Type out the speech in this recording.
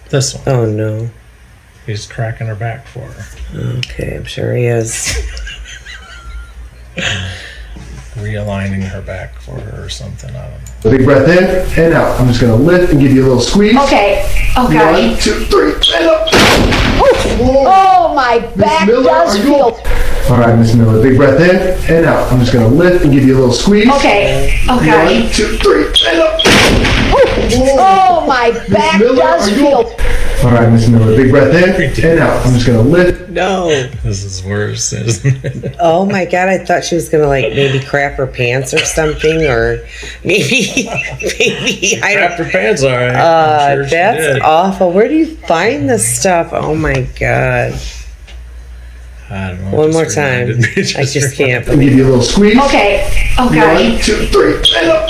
This one. Oh no. He's cracking her back for her. Okay, I'm sure he is. Realigning her back for her or something. I don't know. Big breath in and out. I'm just gonna lift and give you a little squeeze. Okay. Okay. 1, 2, 3, and up. Oh, my back Miller, does are you feel. All right, Miss Miller. Big breath in and out. I'm just gonna lift and give you a little squeeze. Okay. Okay. 1, 2, 3, and up. Oh, my back Miller, does are you feel. All right, Miss Miller. Big breath in and out. I'm just gonna lift. No. This is worse, isn't it? Oh my god, I thought she was gonna like maybe crap her pants or something, or maybe I Wrapped don't. her pants all right. I'm sure she That's did. awful. Where do you find this stuff? Oh my god. I don't know. One it more just time. reminded me- I just can't. And give you a little squeeze. Okay. Okay. 1, 2, 3, and up.